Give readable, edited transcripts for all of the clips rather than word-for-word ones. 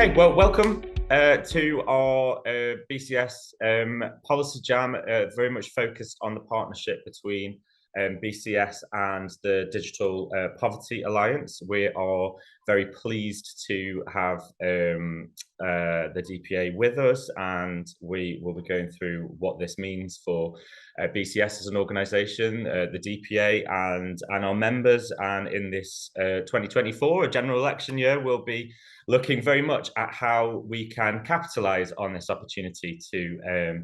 Okay, well, welcome to our BCS policy jam, very much focused on the partnership between BCS and the Digital Poverty Alliance. We are very pleased to have the DPA with us, and we will be going through what this means for BCS as an organisation, the DPA and our members. And in this 2024, a general election year, we'll be looking very much at how we can capitalise on this opportunity to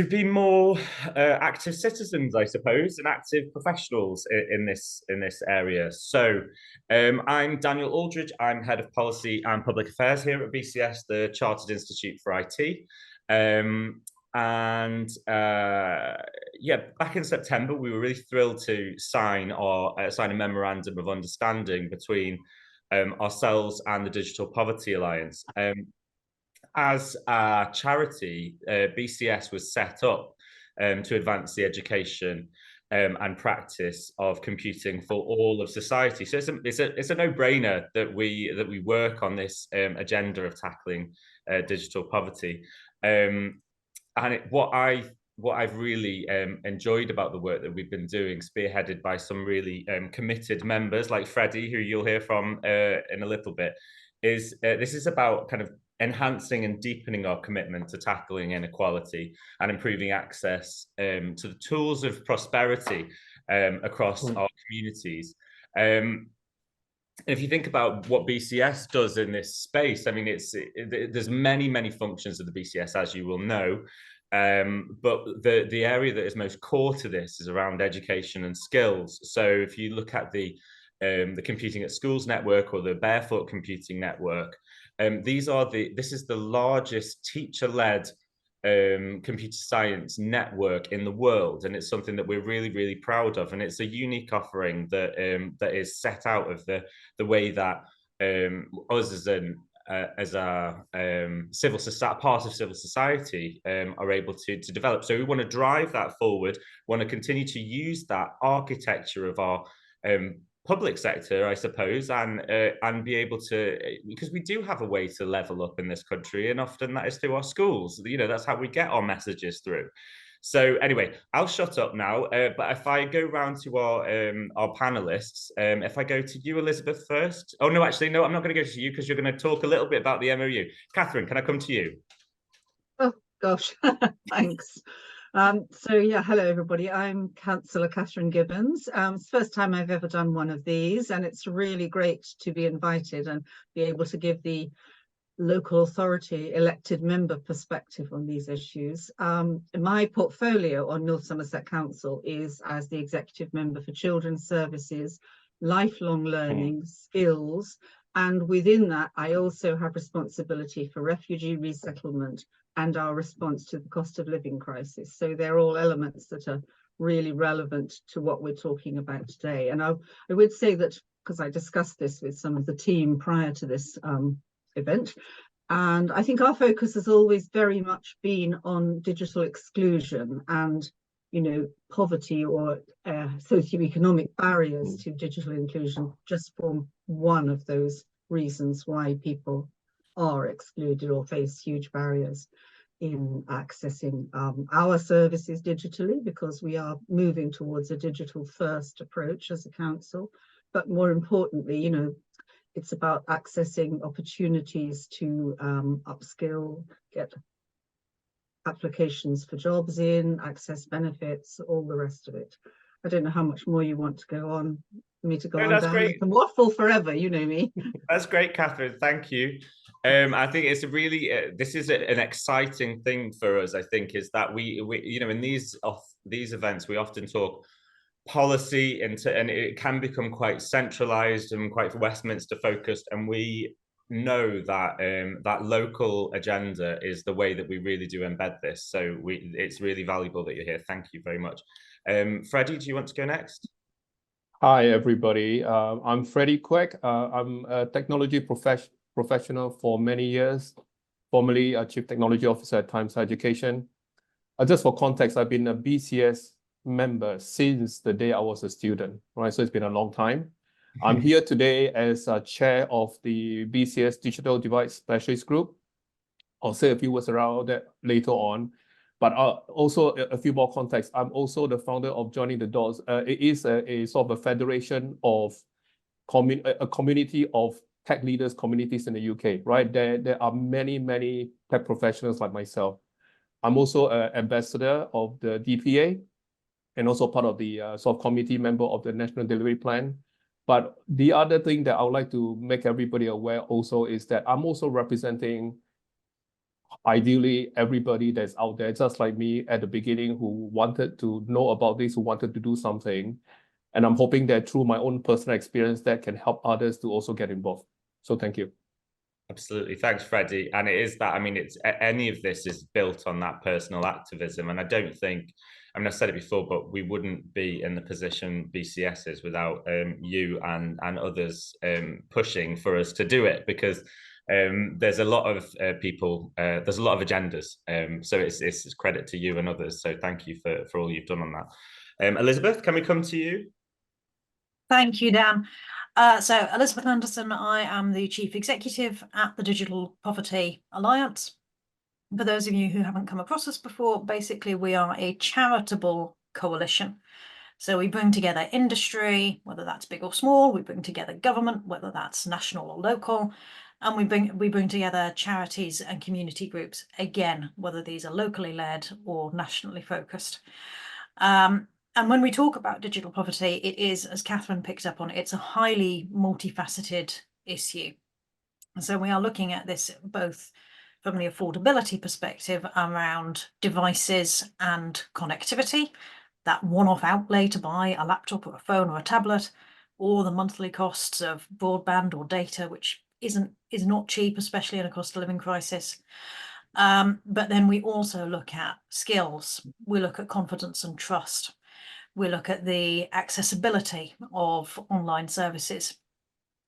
be more active citizens, I suppose, and active professionals in this area. So I'm Daniel Aldridge. I'm Head of Policy and Public Affairs here at BCS, the Chartered Institute for IT. Yeah, back in September, we were really thrilled to sign a Memorandum of Understanding between ourselves and the Digital Poverty Alliance. As a charity, BCS was set up to advance the education and practice of computing for all of society. So it's a no-brainer that we work on this agenda of tackling digital poverty. What I've really enjoyed about the work that we've been doing, spearheaded by some really committed members like Freddie, who you'll hear from in a little bit, is this is about kind of enhancing and deepening our commitment to tackling inequality and improving access to the tools of prosperity across our communities. If you think about what BCS does in this space, I mean, there's many functions of the BCS, as you will know. But the area that is most core to this is around education and skills. So if you look at the Computing at Schools network or the Barefoot Computing network, this is the largest teacher-led computer science network in the world, and it's something that we're really proud of, and it's a unique offering that is set out of the way that us as a civil society, part of civil society, are able to develop. So we want to drive that forward, want to continue to use that architecture of our public sector, I suppose, and be able to, because we do have a way to level up in this country, and often that is through our schools. You know, that's how we get our messages through. So anyway, I'll shut up now. But if I go round to our panelists, if I go to you, Elizabeth, first. Oh no, actually, no, I'm not going to go to you because you're going to talk a little bit about the MOU. Catherine, can I come to you? Oh gosh, thanks. So yeah, hello everybody. I'm Councillor Catherine Gibbons. It's the first time I've ever done one of these, and it's really great to be invited and be able to give the local authority elected member perspective on these issues. My portfolio on North Somerset Council is as the executive member for Children's Services, Lifelong Learning, Skills, and within that I also have responsibility for refugee resettlement and our response to the cost of living crisis. So they're all elements that are really relevant to what we're talking about today. And I would say that, because I discussed this with some of the team prior to this event, and I think our focus has always very much been on digital exclusion, and poverty or socioeconomic barriers to digital inclusion just form one of those reasons why people are excluded or face huge barriers in accessing our services digitally, because we are moving towards a digital first approach as a council. But more importantly, it's about accessing opportunities to upskill, get applications for jobs in, access benefits, all the rest of it. I don't know how much more you want to go on, me to go on. That's great. I can waffle forever, you know me. That's great, Catherine. Thank you. I think it's a really this is an exciting thing for us. I think is that we in these events we often talk policy and it can become quite centralized and quite Westminster focused, and we know that that local agenda is the way that we really do embed this. So it's really valuable that you're here. Thank you very much. Freddie, do you want to go next? Hi, everybody. I'm Freddie Quek. I'm a technology professional for many years, formerly a Chief Technology Officer at Times Education. Just for context, I've been a BCS member since the day I was a student, right? So it's been a long time. I'm here today as chair of the BCS Digital Device Specialist Group. I'll say a few words around that later on, but also a few more context. I'm also the founder of Joining the Dots. It is a sort of a federation of a community of tech leaders communities in the UK, right? There are many tech professionals like myself. I'm also an ambassador of the DPA and also part of the sort of committee member of the National Delivery Plan. But the other thing that I would like to make everybody aware also is that I'm also representing ideally everybody that's out there, just like me at the beginning, who wanted to know about this, who wanted to do something. And I'm hoping that through my own personal experience, that can help others to also get involved. So thank you. Absolutely. Thanks, Freddie. And it is that, I mean, it's any of this is built on that personal activism. And I don't think, I mean, I've said it before, but we wouldn't be in the position BCS is without you and others pushing for us to do it, because there's a lot of people, there's a lot of agendas. So it's credit to you and others. So thank you for all you've done on that. Elizabeth, can we come to you? Thank you, Dan. So Elizabeth Anderson, I am the Chief Executive at the Digital Poverty Alliance. For those of you who haven't come across us before, basically we are a charitable coalition. So we bring together industry, whether that's big or small, we bring together government, whether that's national or local, and we bring together charities and community groups, again, whether these are locally led or nationally focused. And when we talk about digital poverty, it is, as Catherine picked up on, it's a highly multifaceted issue. So we are looking at this both from the affordability perspective around devices and connectivity, that one-off outlay to buy a laptop or a phone or a tablet, or the monthly costs of broadband or data, which is not cheap, especially in a cost of living crisis. But then we also look at skills, we look at confidence and trust. We look at the accessibility of online services.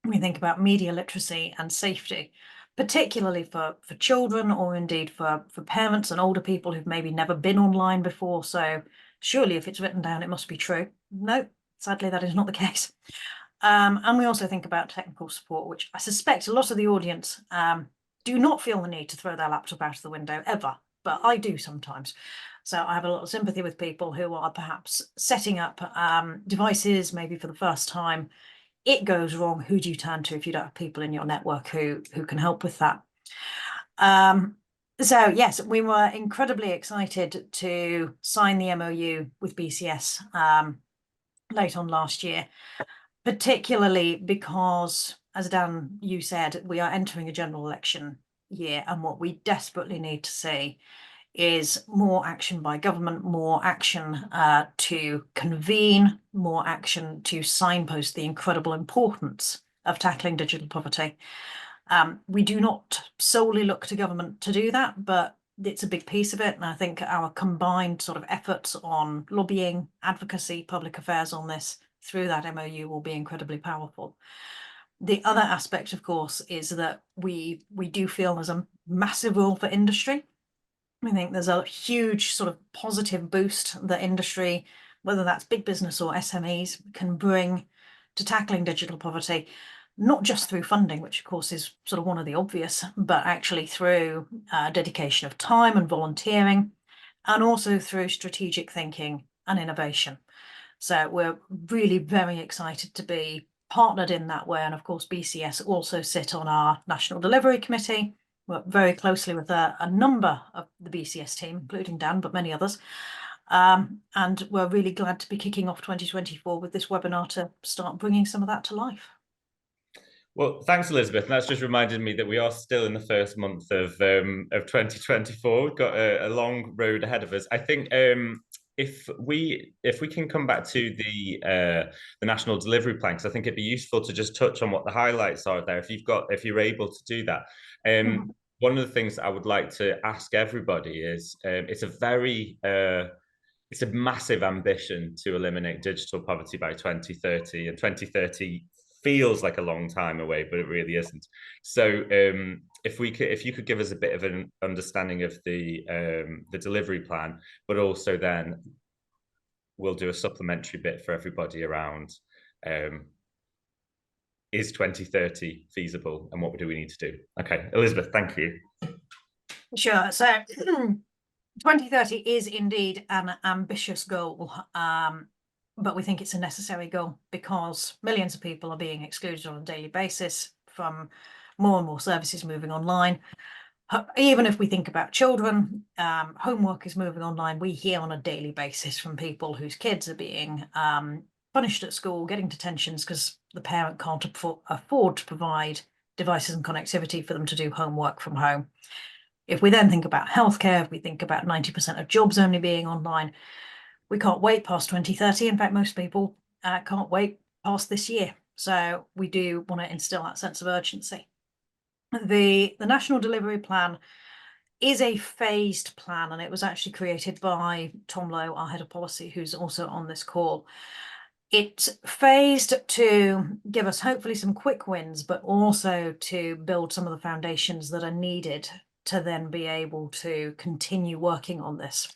We think about media literacy and safety, particularly for children, or indeed for parents and older people who've maybe never been online before. So surely if it's written down, it must be true. No, sadly, that is not the case. And we also think about technical support, which I suspect a lot of the audience do not feel the need to throw their laptop out of the window ever, but I do sometimes. So I have a lot of sympathy with people who are perhaps setting up devices, maybe for the first time. It goes wrong. Who do you turn to if you don't have people in your network who can help with that? So yes, we were incredibly excited to sign the MOU with BCS late on last year, particularly because, as Dan, you said, we are entering a general election year, and what we desperately need to see is more action by government, more action to convene, more action to signpost the incredible importance of tackling digital poverty. We do not solely look to government to do that, but it's a big piece of it. And I think our combined sort of efforts on lobbying, advocacy, public affairs on this through that MOU will be incredibly powerful. The other aspect, of course, is that we do feel there's a massive role for industry. I think there's a huge sort of positive boost that industry, whether that's big business or SMEs, can bring to tackling digital poverty, not just through funding, which of course is sort of one of the obvious, but actually through dedication of time and volunteering, and also through strategic thinking and innovation. So we're really very excited to be partnered in that way. And of course, BCS also sit on our National Delivery Committee, work very closely with a number of the BCS team, including Dan, but many others. And we're really glad to be kicking off 2024 with this webinar to start bringing some of that to life. Well, thanks, Elizabeth. And that's just reminded me that we are still in the first month of 2024. We've got a long road ahead of us. I think if we can come back to the National Delivery Plan, because I think it'd be useful to just touch on what the highlights are there, if you're able to do that. One of the things I would like to ask everybody is, it's a massive ambition to eliminate digital poverty by 2030, and 2030 feels like a long time away, but it really isn't. So if you could give us a bit of an understanding of the delivery plan, but also then we'll do a supplementary bit for everybody around is 2030 feasible, and what do we need to do? Okay, Elizabeth, thank you. Sure. So 2030 is indeed an ambitious goal, but we think it's a necessary goal because millions of people are being excluded on a daily basis from more and more services moving online. Even if we think about children, homework is moving online. We hear on a daily basis from people whose kids are being punished at school, getting detentions because the parent can't afford to provide devices and connectivity for them to do homework from home. If we then think about healthcare, if we think about 90% of jobs only being online, we can't wait past 2030. In fact, most people can't wait past this year. So we do want to instill that sense of urgency. The National Delivery Plan is a phased plan, and it was actually created by Tom Lowe, our head of policy, who's also on this call. It's phased to give us hopefully some quick wins, but also to build some of the foundations that are needed to then be able to continue working on this.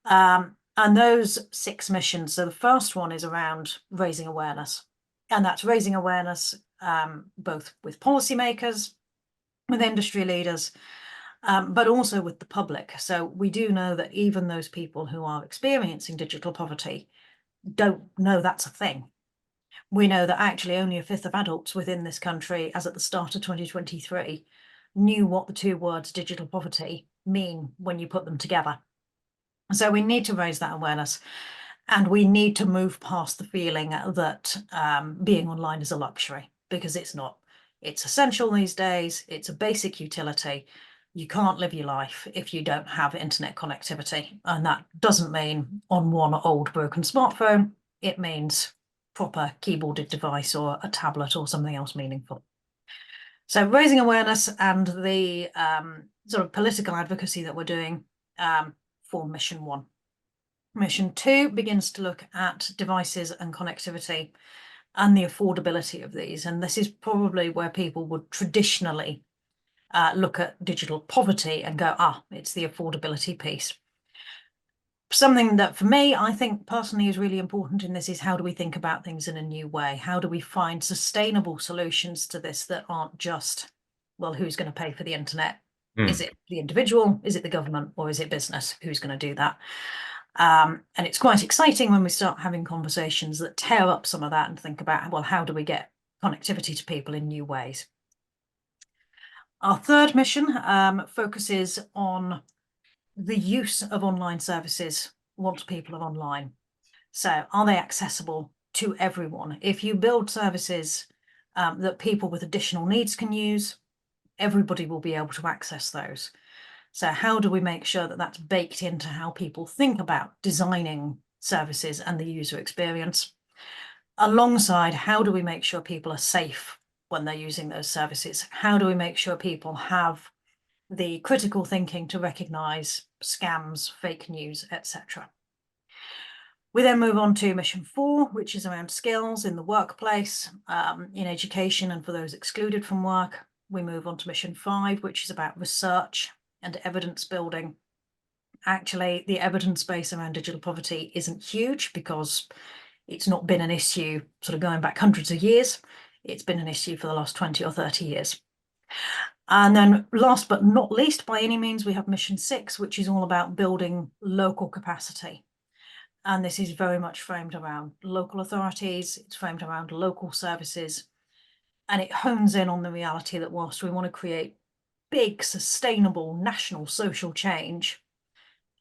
And those 6 missions, so the first one is around raising awareness, and that's raising awareness both with policymakers, with industry leaders, but also with the public. So we do know that even those people who are experiencing digital poverty don't know that's a thing. We know that actually only 1/5 of adults within this country, as at the start of 2023, knew what the 2 words digital poverty mean when you put them together. So we need to raise that awareness, and we need to move past the feeling that being online is a luxury, because it's not. It's essential these days. It's a basic utility. You can't live your life if you don't have internet connectivity. And that doesn't mean on one old broken smartphone. It means proper keyboarded device or a tablet or something else meaningful. So raising awareness and the sort of political advocacy that we're doing for mission 1. Mission 2 begins to look at devices and connectivity and the affordability of these. And this is probably where people would traditionally look at digital poverty and go, it's the affordability piece. Something that for me, I think personally is really important in this is how do we think about things in a new way? How do we find sustainable solutions to this that aren't just, well, who's going to pay for the internet? Is it the individual? Is it the government? Or is it business? Who's going to do that? And it's quite exciting when we start having conversations that tear up some of that and think about, well, how do we get connectivity to people in new ways? Our third mission focuses on the use of online services once people are online. So are they accessible to everyone? If you build services that people with additional needs can use, everybody will be able to access those. So how do we make sure that that's baked into how people think about designing services and the user experience? Alongside, how do we make sure people are safe when they're using those services? How do we make sure people have the critical thinking to recognize scams, fake news, etc.? We then move on to mission 4, which is around skills in the workplace, in education and for those excluded from work. We move on to mission 5, which is about research and evidence building. Actually, the evidence base around digital poverty isn't huge because it's not been an issue sort of going back hundreds of years. It's been an issue for the last 20 or 30 years. And then last but not least, by any means, we have mission 6, which is all about building local capacity. And this is very much framed around local authorities. It's framed around local services. And it hones in on the reality that whilst we want to create big, sustainable, national social change,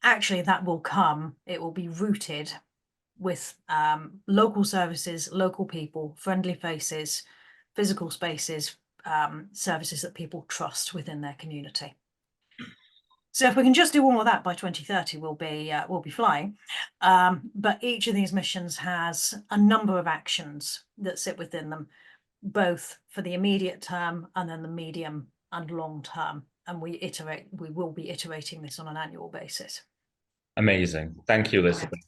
actually that will come, it will be rooted with local services, local people, friendly faces, physical spaces, services that people trust within their community. So if we can just do all of that by 2030, we'll be flying. But each of these missions has a number of actions that sit within them, both for the immediate term and then the medium and long term. And we will be iterating this on an annual basis. Amazing. Thank you, Elizabeth.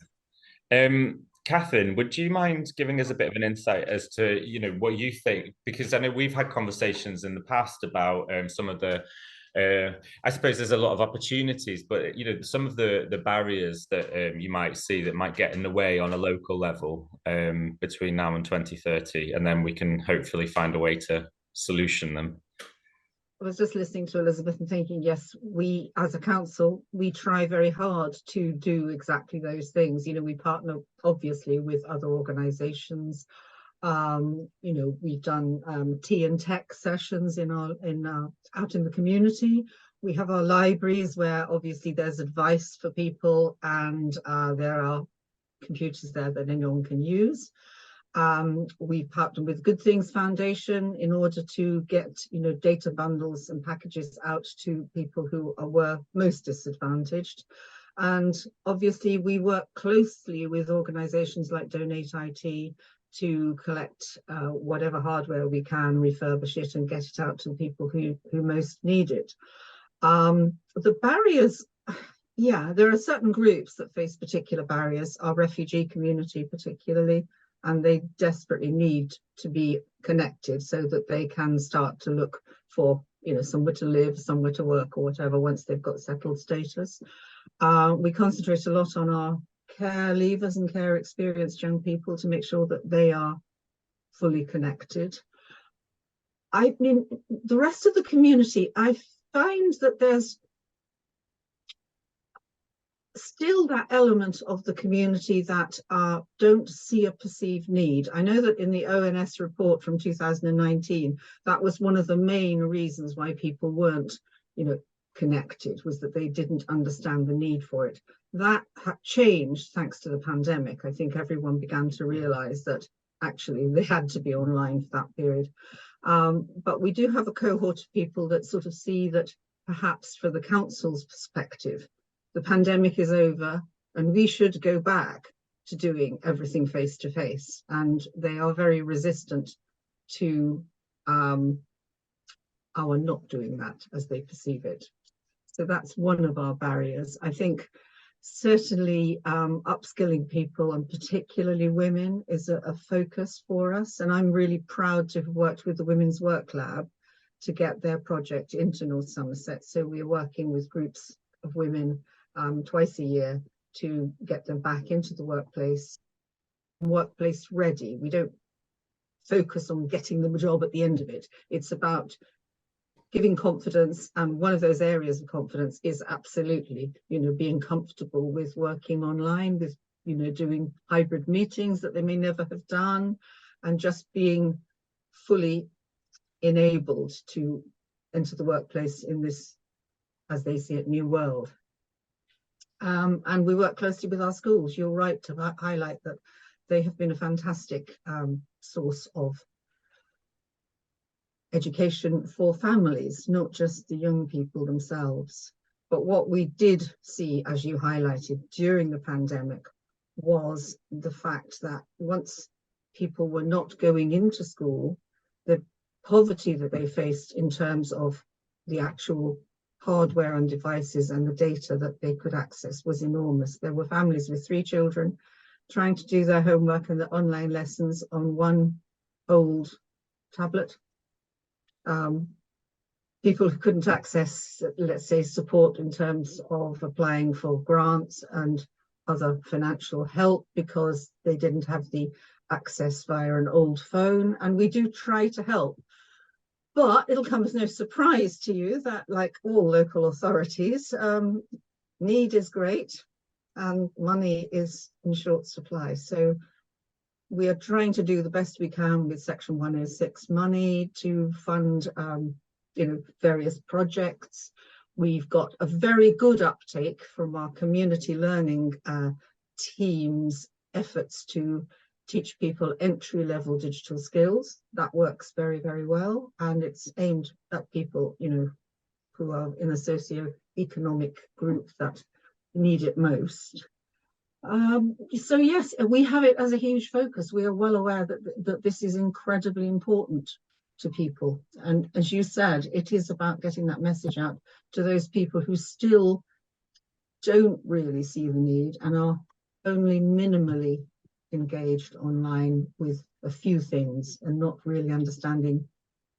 Catherine, would you mind giving us a bit of an insight as to, what you think? Because I know we've had conversations in the past about some of the I suppose there's a lot of opportunities, but you know, some of the barriers that you might see that might get in the way on a local level between now and 2030, and then we can hopefully find a way to solution them. I was just listening to Elizabeth and thinking, yes, we as a council, we try very hard to do exactly those things. You know, we partner obviously with other organisations. You know, we've done tea and tech sessions out in the community. We have our libraries where obviously there's advice for people, and there are computers there that anyone can use. We partnered with Good Things Foundation in order to get, you know, data bundles and packages out to people who were most disadvantaged. And obviously we work closely with organisations like Donate IT to collect whatever hardware we can, refurbish it and get it out to people who most need it. The barriers, yeah, there are certain groups that face particular barriers, our refugee community particularly, and they desperately need to be connected so that they can start to look for, you know, somewhere to live, somewhere to work or whatever once they've got settled status. We concentrate a lot on our care leavers and care experienced young people to make sure that they are fully connected. I mean, the rest of the community, I find that there's still that element of the community that don't see a perceived need. I know that in the ONS report from 2019, that was one of the main reasons why people weren't, you know, connected, was that they didn't understand the need for it. That changed thanks to the pandemic. I think everyone began to realize that actually they had to be online for that period. But we do have a cohort of people that sort of see that perhaps for the council's perspective, the pandemic is over and we should go back to doing everything face to face. And they are very resistant to our not doing that as they perceive it. So that's one of our barriers. I think certainly upskilling people, and particularly women, is a focus for us. And I'm really proud to have worked with the Women's Work Lab to get their project into North Somerset. So we're working with groups of women twice a year to get them back into the workplace ready. We don't focus on getting them a job at the end of it. It's about giving confidence, and one of those areas of confidence is absolutely, you know, being comfortable with working online, with, you know, doing hybrid meetings that they may never have done, and just being fully enabled to enter the workplace in this, as they see it, new world. And we work closely with our schools. You're right to highlight that they have been a fantastic source of education for families, not just the young people themselves. But what we did see, as you highlighted, during the pandemic was the fact that once people were not going into school, the poverty that they faced in terms of the actual hardware and devices and the data that they could access was enormous. There were families with 3 children trying to do their homework and the online lessons on one old tablet. People who couldn't access, let's say, support in terms of applying for grants and other financial help because they didn't have the access via an old phone. And we do try to help. But it'll come as no surprise to you that, like all local authorities, need is great and money is in short supply. So we are trying to do the best we can with Section 106 money to fund you know, various projects. We've got a very good uptake from our community learning team's efforts to teach people entry-level digital skills. That works very, very well, and it's aimed at people, you know, who are in a socio-economic group that need it most. So yes, we have it as a huge focus. We are well aware that this is incredibly important to people, and as you said, it is about getting that message out to those people who still don't really see the need and are only minimally engaged online with a few things and not really understanding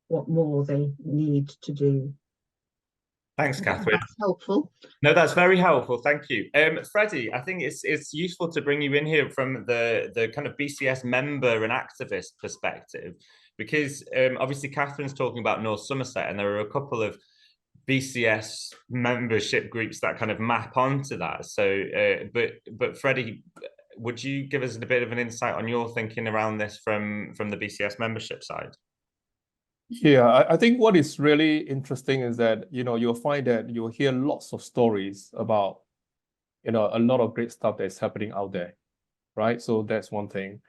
what more they need to do. Thanks, Catherine. That's helpful. No, that's very helpful. Thank you. Freddie, I think it's useful to bring you in here from the kind of BCS member and activist perspective, because obviously Catherine's talking about North Somerset, and there are a couple of BCS membership groups that kind of map onto that. So, but Freddie, would you give us a bit of an insight on your thinking around this from the BCS membership side? Yeah, I think what is really interesting is that, you'll find that you'll hear lots of stories about, a lot of great stuff that's happening out there, right? So that's one thing.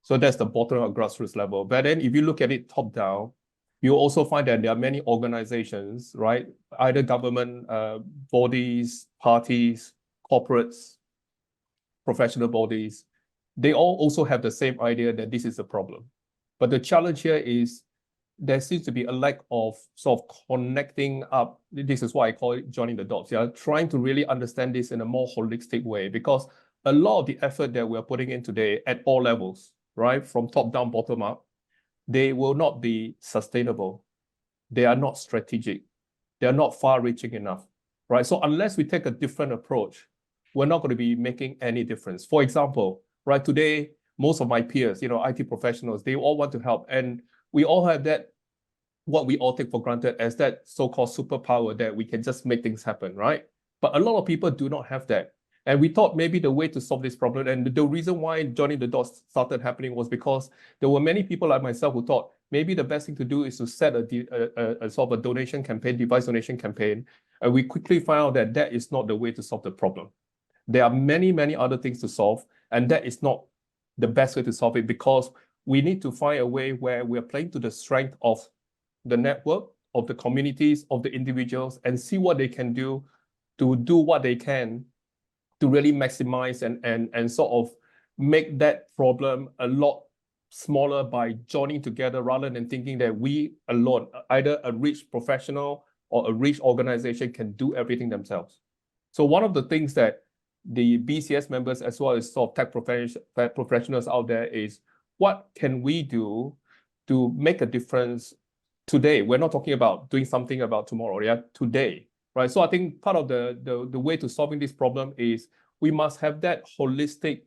So that's the bottom of grassroots level. But then if you look at it top down, you also find that there are many organizations, right? Either government bodies, parties, corporates, professional bodies, they all also have the same idea that this is a problem. But the challenge here is there seems to be a lack of sort of connecting up. This is why I call it joining the dots. Yeah, trying to really understand this in a more holistic way, because a lot of the effort that we're putting in today at all levels, right, from top down, bottom up, they will not be sustainable. They are not strategic. They are not far-reaching enough, right? So unless we take a different approach, we're not going to be making any difference. For example, right, today, most of my peers, IT professionals, they all want to help. And we all have that, what we all take for granted as that so-called superpower that we can just make things happen, right? But a lot of people do not have that. And we thought maybe the way to solve this problem, and the reason why joining the dots started happening was because there were many people like myself who thought maybe the best thing to do is to set a sort of a donation campaign, device donation campaign. And we quickly found out that that is not the way to solve the problem. There are many, many other things to solve, and that is not the best way to solve it, because we need to find a way where we're playing to the strength of the network, of the communities, of the individuals, and see what they can do to do what they can to really maximize and sort of make that problem a lot smaller by joining together, rather than thinking that we alone, either a rich professional or a rich organization, can do everything themselves. So one of the things that the BCS members, as well as sort of tech professionals out there, is what can we do to make a difference today? We're not talking about doing something about tomorrow, yeah, today, right? So I think part of the way to solving this problem is we must have that holistic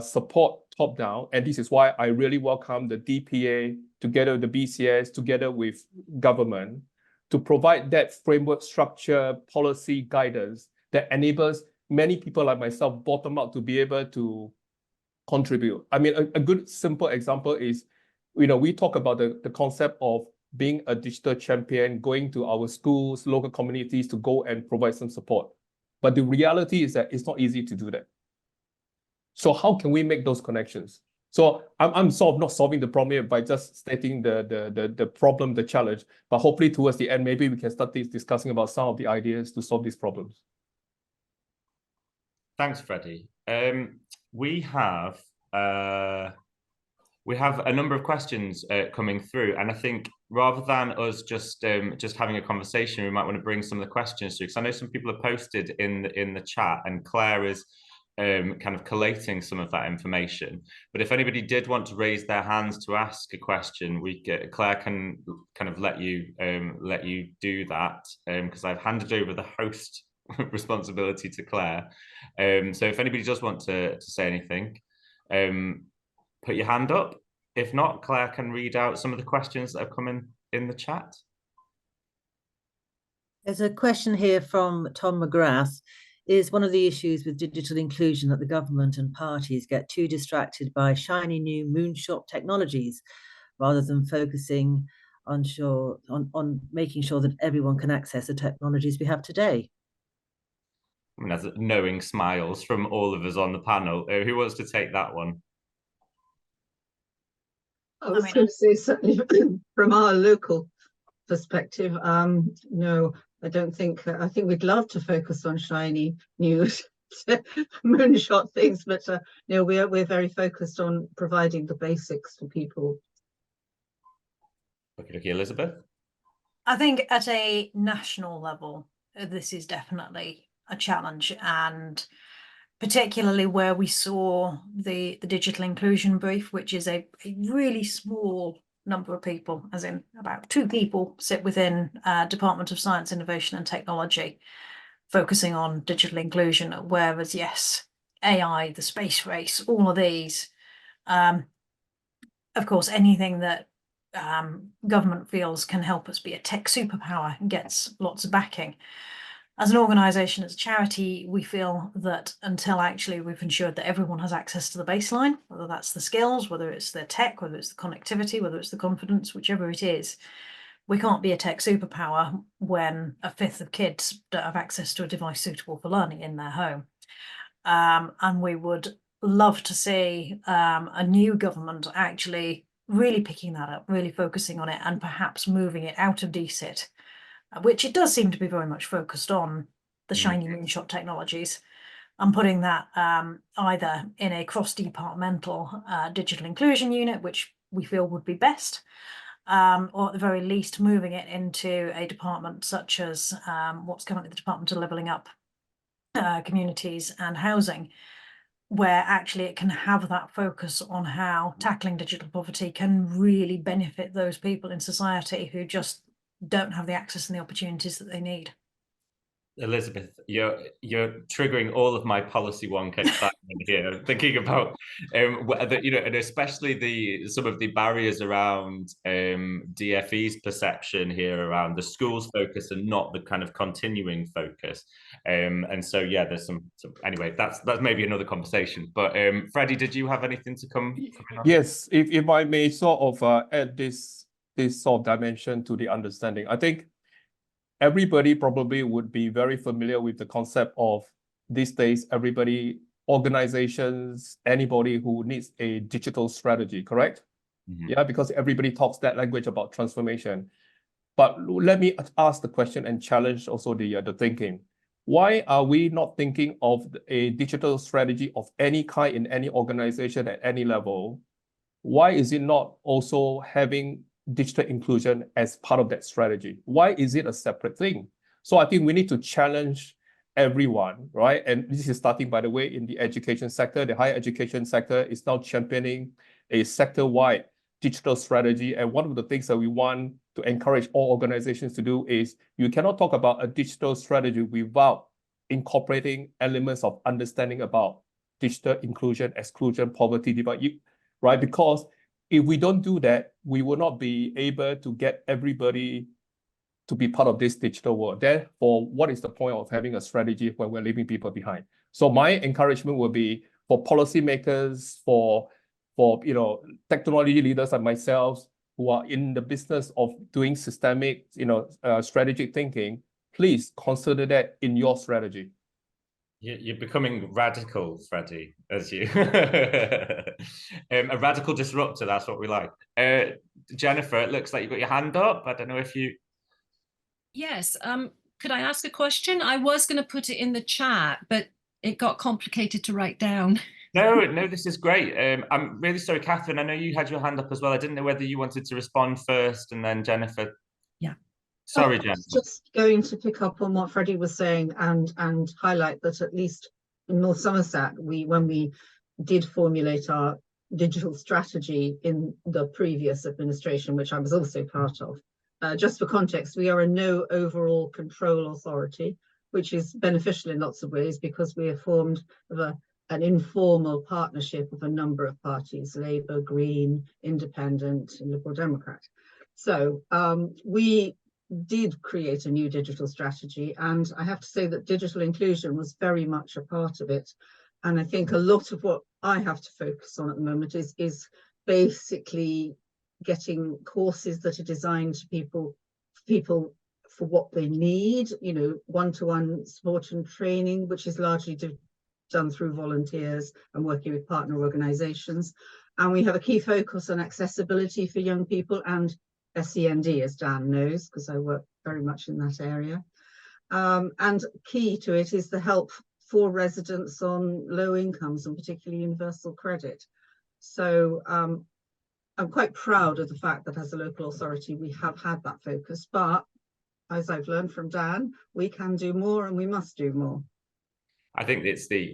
support top down. And this is why I really welcome the DPA together with the BCS, together with government, to provide that framework, structure, policy guidance that enables many people like myself bottom up to be able to contribute. I mean, a good simple example is, we talk about the concept of being a digital champion, going to our schools, local communities to go and provide some support. But the reality is that it's not easy to do that. So how can we make those connections? So I'm sort of not solving the problem here by just stating the problem, the challenge, but hopefully towards the end, maybe we can start discussing about some of the ideas to solve these problems. Thanks, Freddie. We have a number of questions coming through, and I think rather than us just having a conversation, we might want to bring some of the questions through, because I know some people have posted in the chat, and Claire is kind of collating some of that information. But if anybody did want to raise their hands to ask a question, Claire can kind of let you do that, because I've handed over the host responsibility to Claire. So if anybody does want to say anything, put your hand up. If not, Claire can read out some of the questions that have come in the chat. There's a question here from Tom McGrath. Is one of the issues with digital inclusion that the government and parties get too distracted by shiny new moonshot technologies rather than focusing on making sure that everyone can access the technologies we have today? I mean, that's knowing smiles from all of us on the panel. Who wants to take that one? I was going to say, certainly from our local perspective, no, I don't think. I think we'd love to focus on shiny new moonshot things, but we're very focused on providing the basics for people. Okay, Elizabeth. I think at a national level, this is definitely a challenge, and particularly where we saw the digital inclusion brief, which is a really small number of people, as in about 2 people sit within Department of Science, Innovation and Technology, focusing on digital inclusion, whereas yes, AI, the space race, all of these, of course, anything that government feels can help us be a tech superpower gets lots of backing. As an organisation, as a charity, we feel that until actually we've ensured that everyone has access to the baseline, whether that's the skills, whether it's the tech, whether it's the connectivity, whether it's the confidence, whichever it is, we can't be a tech superpower when 1/5 of kids don't have access to a device suitable for learning in their home. And we would love to see a new government actually really picking that up, really focusing on it, and perhaps moving it out of DCIT, which it does seem to be very much focused on the shiny moonshot technologies, and putting that either in a cross-departmental digital inclusion unit, which we feel would be best, or at the very least moving it into a department such as what's currently the Department of Levelling Up Communities and Housing, where actually it can have that focus on how tackling digital poverty can really benefit those people in society who just don't have the access and the opportunities that they need. Elizabeth, you're triggering all of my policy wonk excitement here. Thinking about whether, you know, and especially some of the barriers around DFE's perception here around the school's focus and not the kind of continuing focus. And so yeah, there's some anyway. That's maybe another conversation. But Freddie, did you have anything to come on? Yes, if I may sort of add this sort of dimension to the understanding, I think everybody probably would be very familiar with the concept of these days, everybody, organizations, anybody who needs a digital strategy, correct? Yeah, because everybody talks that language about transformation. But let me ask the question and challenge also the thinking. Why are we not thinking of a digital strategy of any kind in any organization at any level? Why is it not also having digital inclusion as part of that strategy? Why is it a separate thing? So I think we need to challenge everyone, right? And this is starting, by the way, in the education sector. The higher education sector is now championing a sector-wide digital strategy. And one of the things that we want to encourage all organizations to do is you cannot talk about a digital strategy without incorporating elements of understanding about digital inclusion, exclusion, poverty, divide, right? Because if we don't do that, we will not be able to get everybody to be part of this digital world. Therefore, what is the point of having a strategy when we're leaving people behind? So my encouragement will be for policymakers, for you know, technology leaders like myself who are in the business of doing systemic, you know, strategic thinking, please consider that in your strategy. You're becoming radical, Freddie, as you a radical disruptor. That's what we like. Jennifer, it looks like you've got your hand up. I don't know if you. Yes. Could I ask a question? I was going to put it in the chat, but it got complicated to write down. No, this is great. I'm really sorry, Catherine. I know you had your hand up as well. I didn't know whether you wanted to respond first and then Jennifer. Yeah. Sorry, I Jennifer. was just going to pick up on what Freddie was saying and highlight that at least in North Somerset, when we did formulate our digital strategy in the previous administration, which I was also part of, just for context, we are a no overall control authority, which is beneficial in lots of ways because we are formed of an informal partnership of a number of parties: Labour, Green, Independent, and Liberal Democrat. So we did create a new digital strategy, and I have to say that digital inclusion was very much a part of it. And I think a lot of what I have to focus on at the moment is basically getting courses that are designed to people for what they need, you know, one-to-one support and training, which is largely done through volunteers and working with partner organizations. And we have a key focus on accessibility for young people and SEND, as Dan knows, because I work very much in that area. And key to it is the help for residents on low incomes and particularly universal credit. So I'm quite proud of the fact that as a local authority, we have had that focus, but as I've learned from Dan, we can do more and we must do more. I think it's the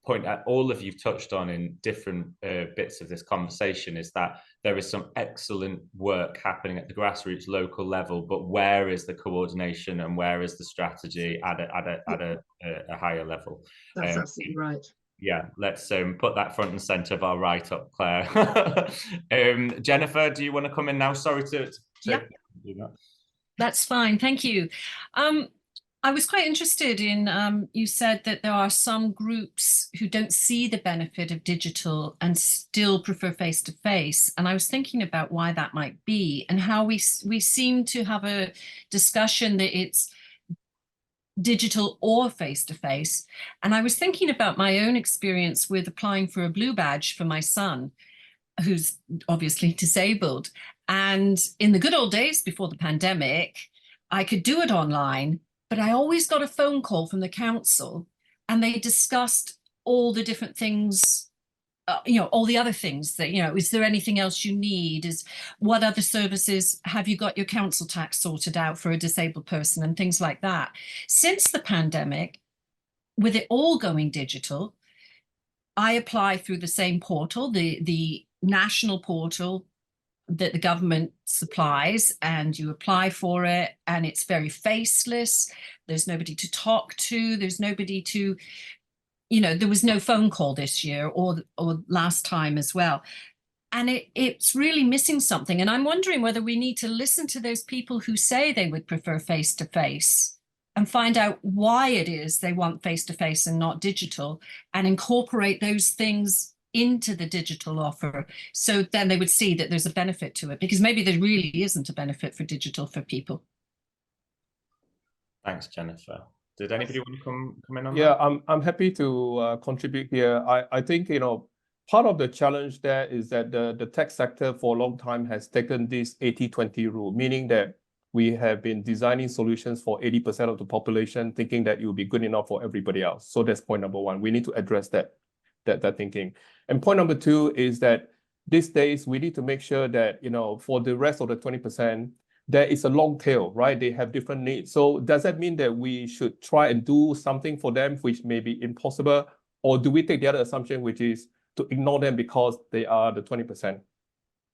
point that all of you've touched on in different bits of this conversation is that there is some excellent work happening at the grassroots local level, but where is the coordination and where is the strategy at a higher level? That's absolutely right. Yeah, let's put that front and center of our write-up, Claire. Jennifer, do you want to come in now? Sorry to Yeah. do that. That's fine, thank you. I was quite interested in, you said that there are some groups who don't see the benefit of digital and still prefer face-to-face. And I was thinking about why that might be and how we seem to have a discussion that it's digital or face-to-face. And I was thinking about my own experience with applying for a blue badge for my son, who's obviously disabled. And in the good old days before the pandemic, I could do it online, but I always got a phone call from the council and they discussed all the different things, all the other things that, is there anything else you need? What other services have you got your council tax sorted out for a disabled person and things like that. Since the pandemic, with it all going digital, I apply through the same portal, the national portal that the government supplies, and you apply for it, and it's very faceless. There's nobody to talk to. There's nobody to, there was no phone call this year or last time as well. And it's really missing something. And I'm wondering whether we need to listen to those people who say they would prefer face-to-face and find out why it is they want face-to-face and not digital, and incorporate those things into the digital offer, so then they would see that there's a benefit to it, because maybe there really isn't a benefit for digital for people. Thanks, Jennifer. Did anybody want to come in on Yeah, that? I'm happy to contribute here. I think, part of the challenge there is that the tech sector for a long time has taken this 80-20 rule, meaning that we have been designing solutions for 80% of the population, thinking that it will be good enough for everybody else. So that's point number one. We need to address that thinking. And point number two is that these days we need to make sure that, for the rest of the 20%, there is a long tail, right? They have different needs. So does that mean that we should try and do something for them, which may be impossible? Or do we take the other assumption, which is to ignore them because they are the 20%?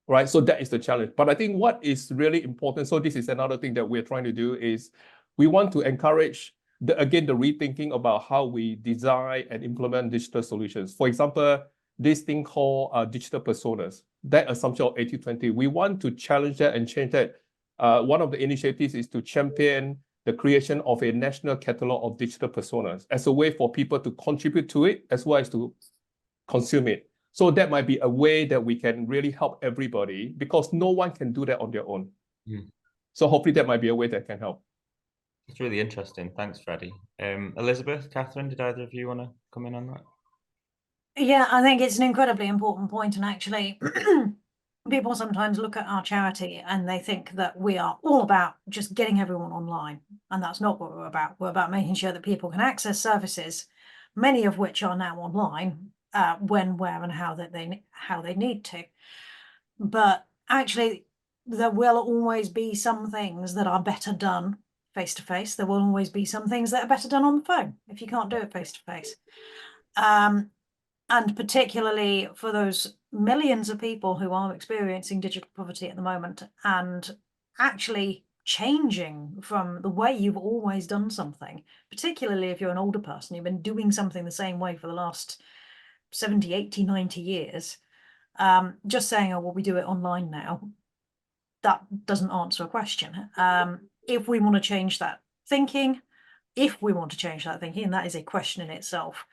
Right, so that is the challenge. But I think what is really important, so this is another thing that we're trying to do, is we want to encourage the rethinking about how we design and implement digital solutions. For example, this thing called digital personas, that assumption of 80-20, we want to challenge that and change that. One of the initiatives is to champion the creation of a national catalog of digital personas as a way for people to contribute to it as well as to consume it. So that might be a way that we can really help everybody, because no one can do that on their own. So hopefully that might be a way that can help. It's really interesting. Thanks, Freddie. Elizabeth, Catherine, did either of you want to come in on that? Yeah, I think it's an incredibly important point, and actually people sometimes look at our charity and they think that we are all about just getting everyone online, and that's not what we're about. We're about making sure that people can access services, many of which are now online, when, where, and how they need to. But actually, there will always be some things that are better done face to face. There will always be some things that are better done on the phone if you can't do it face to face. And particularly for those millions of people who are experiencing digital poverty at the moment, and actually changing from the way you've always done something, particularly if you're an older person, you've been doing something the same way for the last 70, 80, 90 years, just saying, oh, well, we do it online now, that doesn't answer a question. If we want to change that thinking, and that is a question in itself,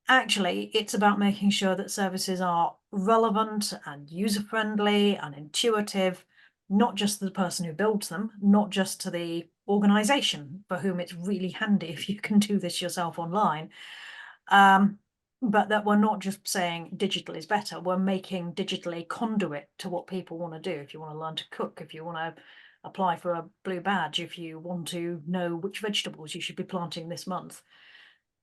actually, it's about making sure that services are relevant and user-friendly and intuitive, not just to the person who builds them, not just to the organization for whom it's really handy if you can do this yourself online, but that we're not just saying digital is better, we're making digital a conduit to what people want to do. If you want to learn to cook, if you want to apply for a blue badge, if you want to know which vegetables you should be planting this month,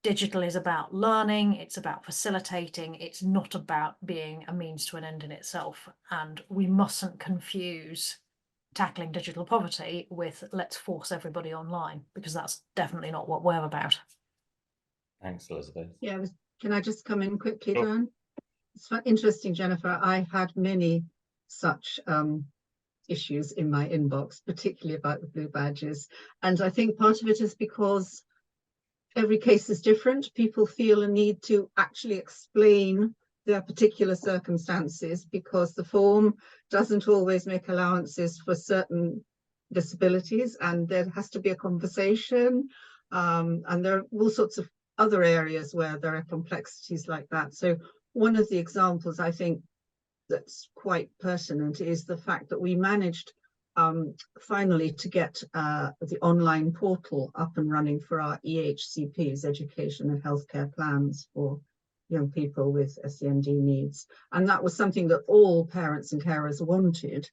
digital is about learning, it's about facilitating, it's not about being a means to an end in itself. And we mustn't confuse tackling digital poverty with let's force everybody online, because that's definitely not what we're about. Thanks, Elizabeth. Yeah, can I just come in quickly, Sure. Dan? It's interesting, Jennifer. I had many such issues in my inbox, particularly about the blue badges. And I think part of it is because every case is different. People feel a need to actually explain their particular circumstances because the form doesn't always make allowances for certain disabilities, and there has to be a conversation. And there are all sorts of other areas where there are complexities like that. So one of the examples I think that's quite pertinent is the fact that we managed finally to get the online portal up and running for our EHCPs, education and healthcare plans for young people with SEND needs. And that was something that all parents and carers wanted.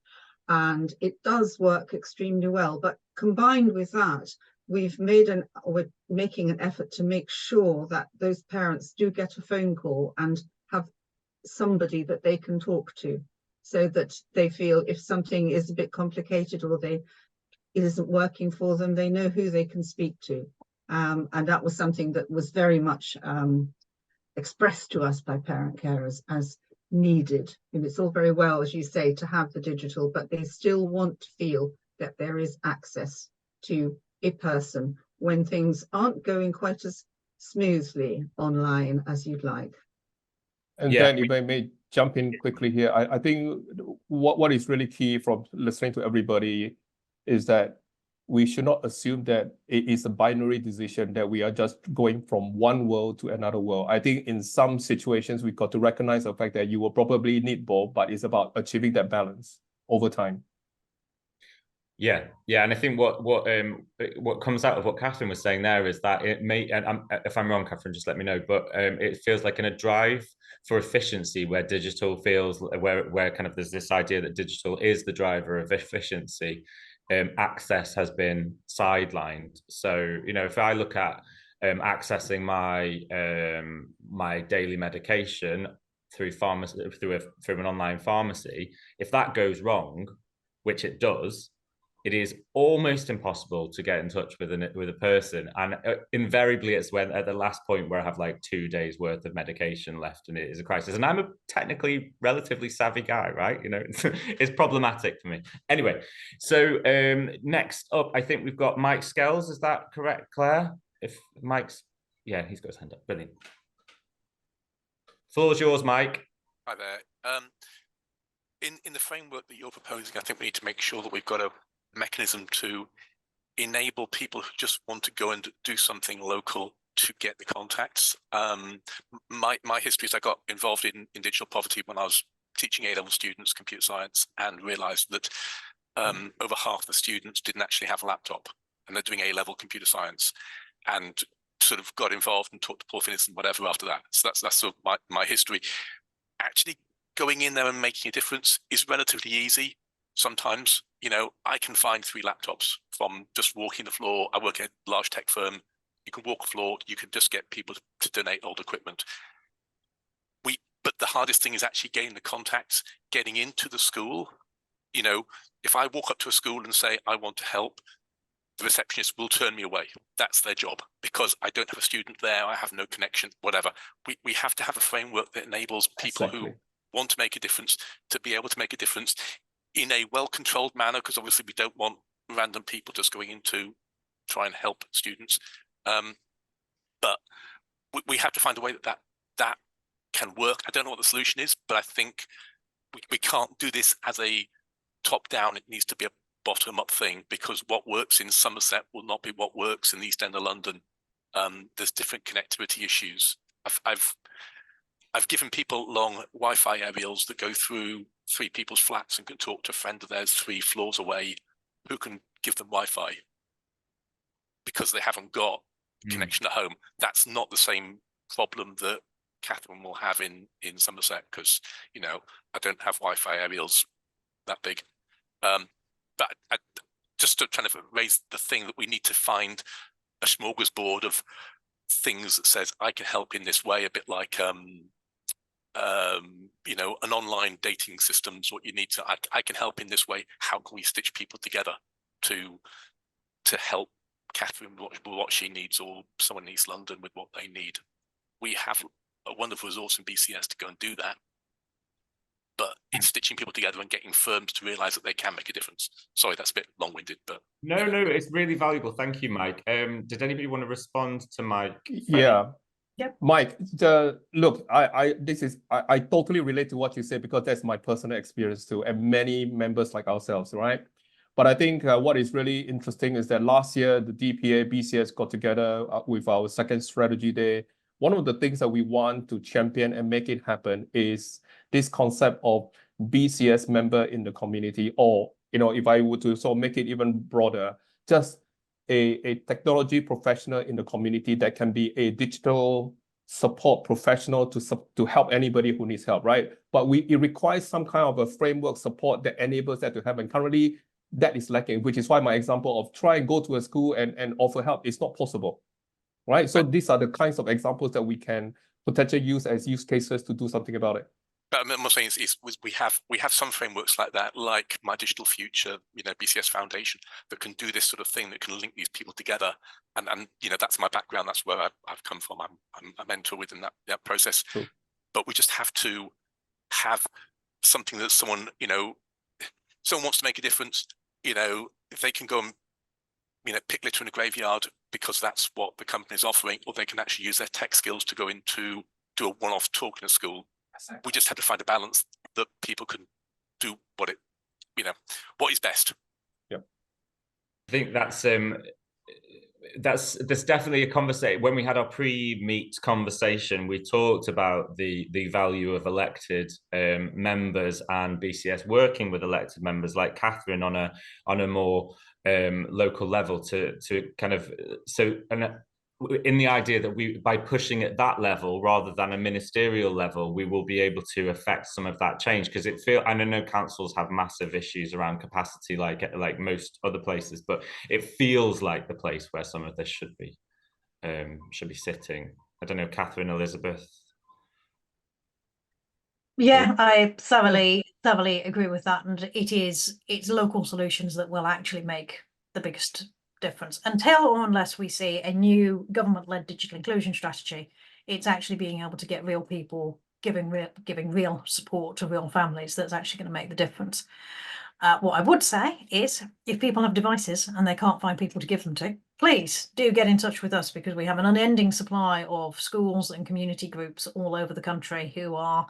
And it does work extremely well. But combined with that, we're making an effort to make sure that those parents do get a phone call and have somebody that they can talk to, so that they feel if something is a bit complicated or it isn't working for them, they know who they can speak to. And that was something that was very much expressed to us by parent carers as needed. And it's all very well, as you say, to have the digital, but they still want to feel that there is access to a person when things aren't going quite as smoothly online as you'd like. And Yeah. then if I may jump in quickly here, I think what is really key from listening to everybody is that we should not assume that it is a binary decision, that we are just going from one world to another world. I think in some situations, we've got to recognize the fact that you will probably need both, but it's about achieving that balance over time. Yeah, and I think what comes out of what Catherine was saying there is that it may, and if I'm wrong, Catherine, just let me know, but it feels like in a drive for efficiency where digital feels, where kind of there's this idea that digital is the driver of efficiency, access has been sidelined. So, you know, if I look at accessing my daily medication through pharmacy, through an online pharmacy, if that goes wrong, which it does, it is almost impossible to get in touch with a person, and invariably it's when at the last point where I have like 2 days worth of medication left and it is a crisis. And I'm a technically relatively savvy guy, right? You know, it's problematic for me. Anyway, so next up, I think we've got Mike Skells. Is that correct, Claire? If Mike's, yeah, he's got his hand up. Brilliant. Floor's yours, Mike. Hi there. In the framework that you're proposing, I think we need to make sure that we've got a mechanism to enable people who just want to go and do something local to get the contacts. My history is I got involved in digital poverty when I was teaching A-level students computer science, and realized that over half the students didn't actually have a laptop, and they're doing A-level computer science, and sort of got involved and talked to Paul Finnison and whatever after that. So that's sort of my history. Actually going in there and making a difference is relatively easy. Sometimes, you know, I can find 3 laptops from just walking the floor. I work at a large tech firm. You can walk the floor. You can just get people to donate old equipment. But the hardest thing is actually getting the contacts, getting into the school. You know, if I walk up to a school and say, I want to help, the receptionist will turn me away. That's their job, because I don't have a student there. I have no connection, whatever. We have to have a framework that enables people who want to make a difference to be able to make a difference in a well-controlled manner, because obviously we don't want random people just going in to try and help students. But we have to find a way that can work. I don't know what the solution is, but I think we can't do this as a top-down. It needs to be a bottom-up thing, because what works in Somerset will not be what works in the East End of London. There's different connectivity issues. I've given people long Wi-Fi aerials that go through 3 people's flats and can talk to a friend of theirs 3 floors away who can give them Wi-Fi because they haven't got connection at home. That's not the same problem that Catherine will have in Somerset, because, you know, I don't have Wi-Fi aerials that big. But just to trying to raise the thing that we need to find a smorgasbord of things that says I can help in this way, a bit like you know, an online dating system's what you need to. I can help in this way. How can we stitch people together to help Catherine with what she needs, or someone in East London with what they need. We have a wonderful resource in BCS to go and do that. But it's stitching people together and getting firms to realise that they can make a difference. Sorry, that's a bit long-winded, but no, it's really valuable. Thank you, Mike. Did anybody want to respond to Mike? Yeah. Yep. Mike, look, I totally relate to what you say, because that's my personal experience too, and many members like ourselves, right? But I think what is really interesting is that last year, the DPA, BCS got together with our second strategy day. One of the things that we want to champion and make it happen is this concept of BCS member in the community, or, if I were to sort of make it even broader, just a technology professional in the community that can be a digital support professional to help anybody who needs help, right? But it requires some kind of a framework support that enables that to happen. Currently, that is lacking, which is why my example of try and go to a school and offer help is not possible, right? So these are the kinds of examples that we can potentially use as use cases to do something about it. But I'm saying we have some frameworks like that, like My Digital Future, BCS Foundation, that can do this sort of thing, that can link these people together. And that's my background. That's where I've come from. I'm a mentor within that process. True. But we just have to have something that someone wants to make a difference. If they can go and pick litter in a graveyard because that's what the company is offering, or they can actually use their tech skills to go into do a one-off talk in a school. We just have to find a balance that people can do what is best. Yep. I think there's definitely a conversation. When we had our pre-meet conversation, we talked about the value of elected members and BCS working with elected members like Catherine on a more local level to kind of in the idea that by pushing at that level rather than a ministerial level, we will be able to affect some of that change, because I know councils have massive issues around capacity like most other places, but it feels like the place where some of this should be sitting. I don't know, Catherine, Elizabeth. Yeah, I thoroughly agree with that, and it's local solutions that will actually make the biggest difference. Until or unless we see a new government-led digital inclusion strategy, it's actually being able to get real people giving real support to real families that's actually going to make the difference. What I would say is, if people have devices and they can't find people to give them to, please do get in touch with us, because we have an unending supply of schools and community groups all over the country who are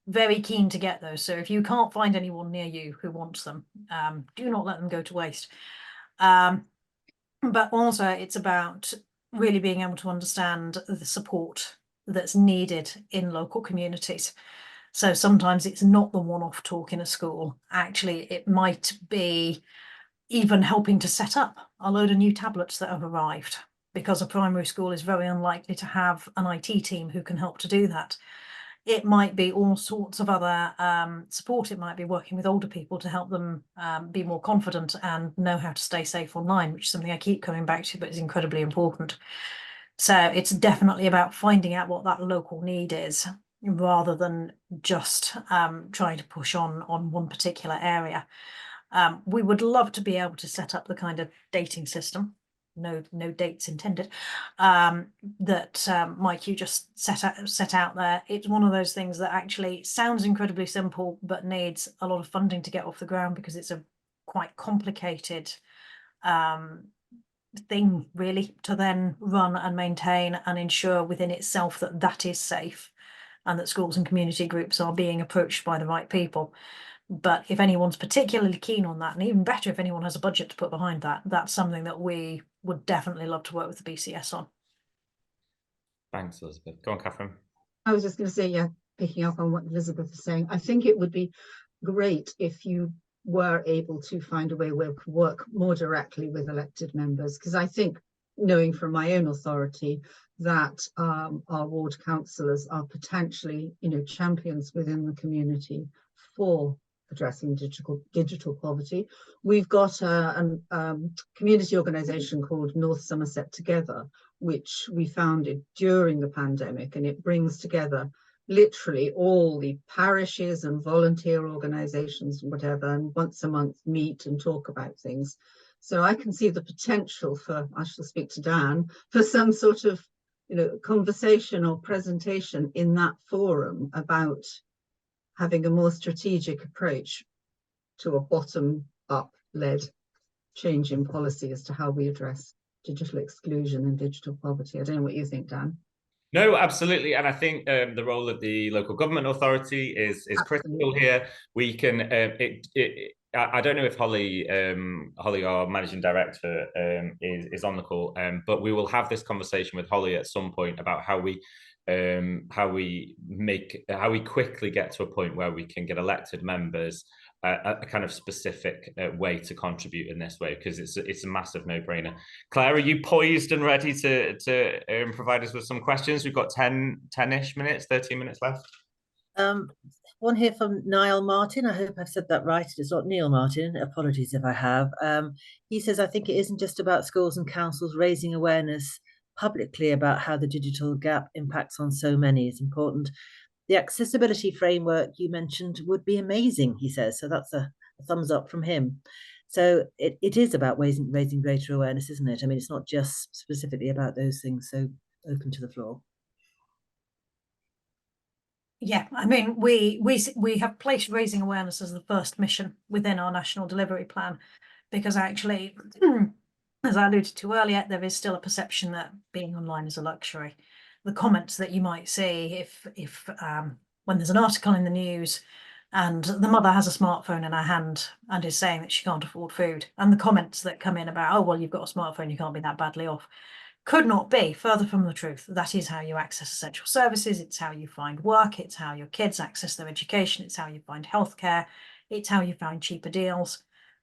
very keen to get those. So if you can't find anyone near you who wants them, do not let them go to waste. But also it's about really being able to understand the support that's needed in local communities. So sometimes it's not the one-off talk in a school. Actually, it might be even helping to set up a load of new tablets that have arrived, because a primary school is very unlikely to have an IT team who can help to do that. It might be all sorts of other support. It might be working with older people to help them be more confident and know how to stay safe online, which is something I keep coming back to, but is incredibly important. So it's definitely about finding out what that local need is, rather than just trying to push on one particular area. We would love to be able to set up the kind of dating system, no dates intended, that Mike, you just set out there. It's one of those things that actually sounds incredibly simple, but needs a lot of funding to get off the ground, because it's a quite complicated thing really to then run and maintain and ensure within itself that that is safe, and that schools and community groups are being approached by the right people. But if anyone's particularly keen on that, and even better if anyone has a budget to put behind that, that's something that we would definitely love to work with the BCS on. Thanks, Elizabeth. Go on, Catherine. I was just going to say, yeah, picking up on what Elizabeth is saying, I think it would be great if you were able to find a way where we could work more directly with elected members, because I think, knowing from my own authority, that our ward councillors are potentially, champions within the community for addressing digital poverty. We've got a community organisation called North Somerset Together, which we founded during the pandemic, and it brings together literally all the parishes and volunteer organisations and whatever, and once a month meet and talk about things. So I can see the potential for, I shall speak to Dan, for some sort of, conversation or presentation in that forum about having a more strategic approach to a bottom-up led change in policy as to how we address digital exclusion and digital poverty. I don't know what you think, Dan. No, absolutely, and I think the role of the local government authority is critical here. We can. I don't know if Holly, our managing director, is on the call, but we will have this conversation with Holly at some point about how we quickly get to a point where we can get elected members a kind of specific way to contribute in this way, because it's a massive no-brainer. Claire, are you poised and ready to provide us with some questions? We've got 10-ish minutes, 13 minutes left. One here from Niall Martin. I hope I've said that right. It's not Neil Martin. Apologies if I have. He says, I think it isn't just about schools and councils raising awareness publicly about how the digital gap impacts on so many. It's important. The accessibility framework you mentioned would be amazing, he says. So that's a thumbs up from him. So it is about raising greater awareness, isn't it? I mean, it's not just specifically about those things. So open to the floor. Yeah, I mean, we have placed raising awareness as the first mission within our national delivery plan, because actually, as I alluded to earlier, there is still a perception that being online is a luxury. The comments that you might see if when there's an article in the news and the mother has a smartphone in her hand and is saying that she can't afford food, and the comments that come in about, oh, well, you've got a smartphone, you can't be that badly off, could not be further from the truth. That is how you access essential services. It's how you find work. It's how your kids access their education. It's how you find healthcare. It's how you find cheaper deals.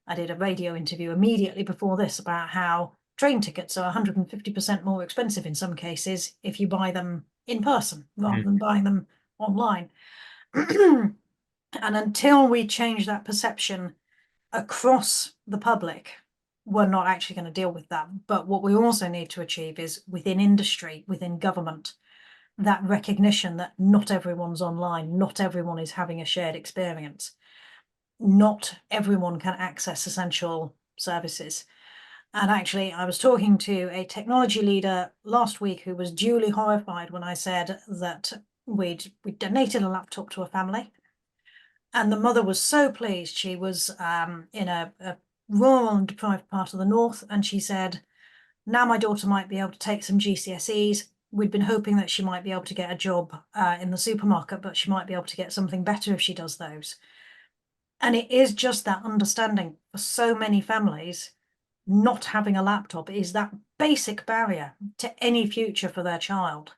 I did a radio interview immediately before this about how train tickets are 150% more expensive in some cases if you buy them in person rather than buying them online. And until we change that perception across the public, we're not actually going to deal with that. But what we also need to achieve is within industry, within government, that recognition that not everyone's online, not everyone is having a shared experience, not everyone can access essential services. And actually, I was talking to a technology leader last week who was duly horrified when I said that we'd donated a laptop to a family. And the mother was so pleased. She was in a rural and deprived part of the north, and she said, now my daughter might be able to take some GCSEs. We'd been hoping that she might be able to get a job in the supermarket, but she might be able to get something better if she does those. And it is just that understanding for so many families, not having a laptop is that basic barrier to any future for their child.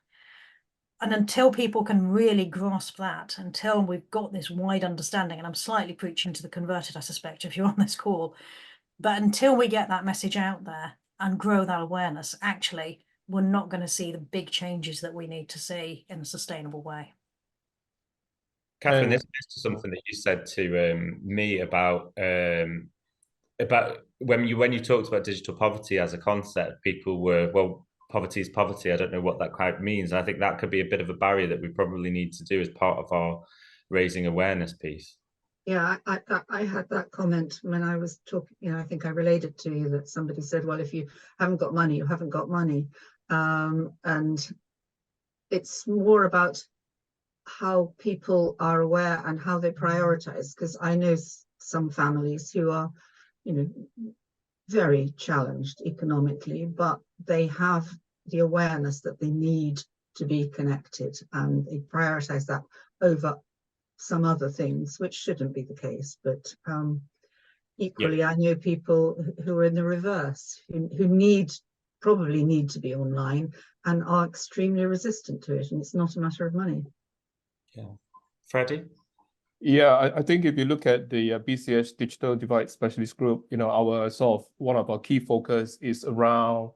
And until people can really grasp that, until we've got this wide understanding, and I'm slightly preaching to the converted, I suspect, if you're on this call, but until we get that message out there and grow that awareness, actually, we're not going to see the big changes that we need to see in a sustainable way. Catherine, this is something that you said to me about when you talked about digital poverty as a concept. People were, well, poverty is poverty. I don't know what that quite means. I think that could be a bit of a barrier that we probably need to do as part of our raising awareness piece. Yeah, I had that comment when I was talking, I think I relayed it to you, that somebody said, well, if you haven't got money, you haven't got money. And it's more about how people are aware and how they prioritize, because I know some families who are, very challenged economically, but they have the awareness that they need to be connected, and they prioritize that over some other things, which shouldn't be the case. But equally, I know people who are in the reverse, who probably need to be online and are extremely resistant to it, and it's not a matter of money. Yeah. Freddie? Yeah, I think if you look at the BCS Digital Divide Specialist Group, our one of our key focus is around,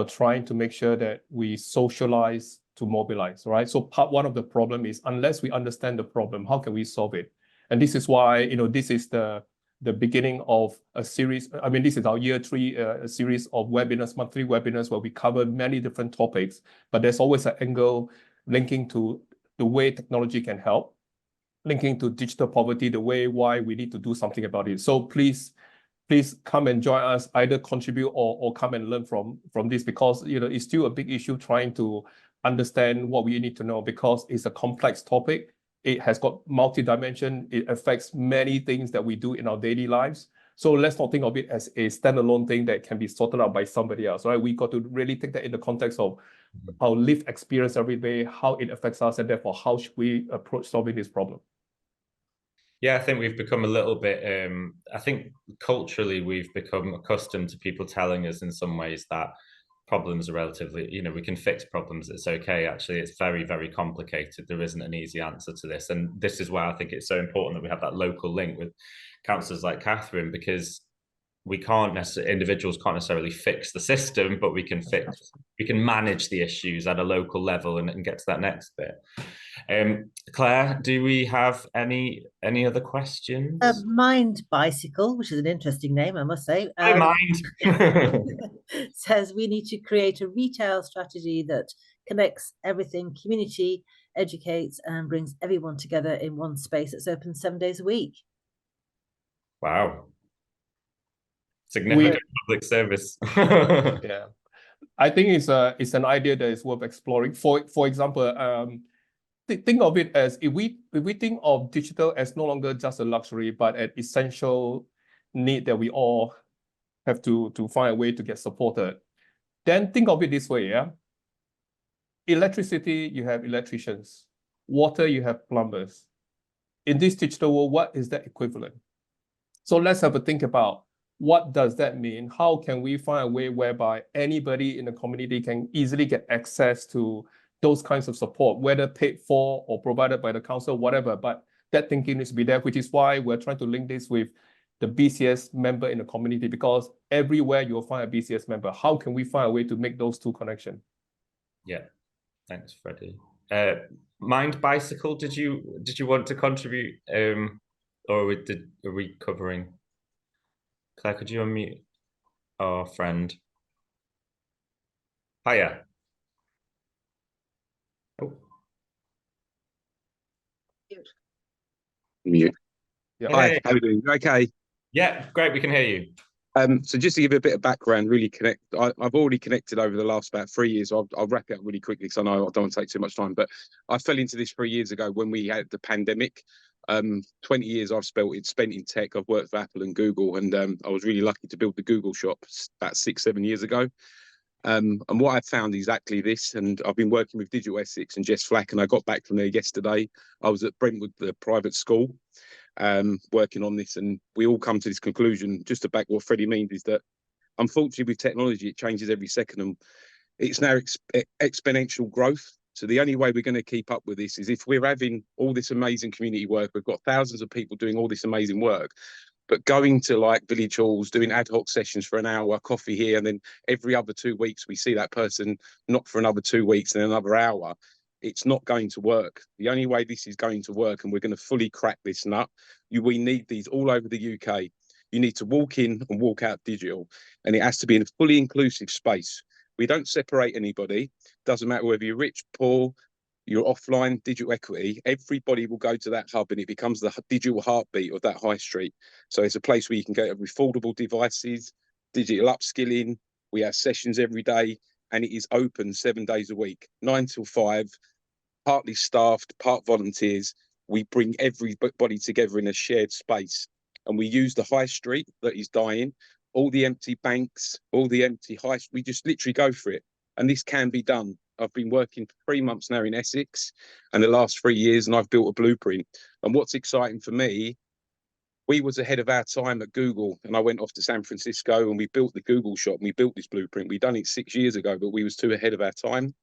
trying to make sure that we socialize to mobilize, right? So one of the problem is, unless we understand the problem, how can we solve it? And this is why, this is the beginning of a series. I mean, this is our year 3 a series of webinars, monthly webinars, where we cover many different topics, but there's always an angle linking to the way technology can help, linking to digital poverty, why we need to do something about it. So please please come and join us, either contribute or come and learn from this, because it's still a big issue trying to understand what we need to know, because it's a complex topic. It has got multi-dimension. It affects many things that we do in our daily lives. So let's not think of it as a standalone thing that can be sorted out by somebody else, right? We got to really take that in the context of our lived experience every day, how it affects us, and therefore how should we approach solving this problem. Yeah, I think we've become a little bit, I think culturally we've become accustomed to people telling us in some ways that problems are relatively, we can fix problems, it's okay. Actually, it's very, very complicated. There isn't an easy answer to this. And this is why I think it's so important that we have that local link with councillors like Catherine, because individuals can't necessarily fix the system, but we can manage the issues at a local level and get to that next bit. Claire, do we have any other questions? Mind Bicycle, which is an interesting name, I must say. Mind. Says we need to create a retail strategy that connects everything, community, educates, and brings everyone together in one space that's open 7 days a week. Wow. Significant public service. Yeah, I think it's an idea that is worth exploring. For example, think of it as if we think of digital as no longer just a luxury, but an essential need that we all have to find a way to get supported. Then think of it this way, yeah. Electricity, you have electricians. Water, you have plumbers. In this digital world, what is that equivalent? So let's have a think about what does that mean? How can we find a way whereby anybody in the community can easily get access to those kinds of support, whether paid for or provided by the council, whatever, but that thinking needs to be there, which is why we're trying to link this with the BCS member in the community, because everywhere you'll find a BCS member. How can we find a way to make those two connections? Yeah, thanks, Freddie. Mind Bicycle, did you want to contribute, or are we covering? Claire, could you unmute our friend? Hiya. Oh. Mute. Yeah. Hi, how are you doing? Okay. Yeah, great, we can hear you. So just to give you a bit of background, I've already connected over the last about 3 years. I'll wrap it up really quickly because I know I don't want to take too much time, but I fell into this 3 years ago when we had the pandemic. 20 years I've spent in tech. I've worked for Apple and Google, and I was really lucky to build the Google shop about 6-7 years ago. And what I found exactly this, and I've been working with Digital Essex and Jess Flack, and I got back from there yesterday. I was at Brentwood, the private school, working on this, and we all come to this conclusion, just to back what Freddie means, is that unfortunately with technology it changes every second, and it's now exponential growth. So the only way we're going to keep up with this is if we're having all this amazing community work. We've got thousands of people doing all this amazing work, but going to like village halls, doing ad hoc sessions for an hour, coffee here, and then every other 2 weeks we see that person not for another 2 weeks and another hour. It's not going to work. The only way this is going to work, and we're going to fully crack this nut, we need these all over the UK. You need to walk in and walk out digital, and it has to be in a fully inclusive space. We don't separate anybody. Doesn't matter whether you're rich, poor, you're offline, digital equity, everybody will go to that hub, and it becomes the digital heartbeat of that high street. So it's a place where you can get affordable devices, digital upskilling. We have sessions every day, and it is open 7 days a week, 9 till 5, partly staffed, part volunteers. We bring everybody together in a shared space, and we use the high street that is dying, all the empty banks, all the empty we just literally go for it. And this can be done. I've been working for 3 months now in Essex and the last 3 years, and I've built a blueprint. And what's exciting for me, we was ahead of our time at Google, and I went off to San Francisco and we built the Google shop, and we built this blueprint. We'd done it 6 years ago, but we was too ahead of our time.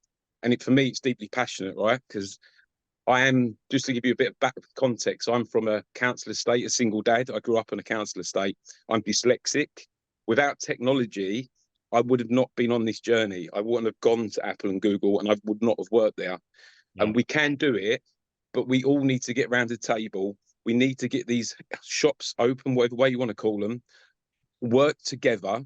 And for me, it's deeply passionate, right? Because I am, just to give you a bit of back context, I'm from a council estate, a single dad. I grew up on a council estate. I'm dyslexic. Without technology, I would have not been on this journey. I wouldn't have gone to Apple and Google, and I would not have worked there. Yeah. And we can do it, but we all need to get around the table. We need to get these shops open, whatever way you want to call them, work together.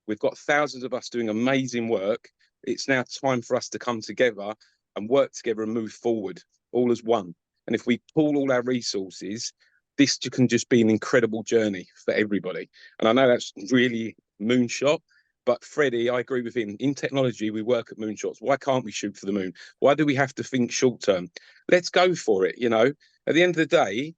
We've got thousands of us doing amazing work. It's now time for us to come together and work together and move forward, all as one. And if we pool all our resources, this can just be an incredible journey for everybody. And I know that's really moonshot, but Freddie, I agree with him. In technology, we work at moonshots. Why can't we shoot for the moon? Why do we have to think short term? Let's go for it. You know, at the end of the day,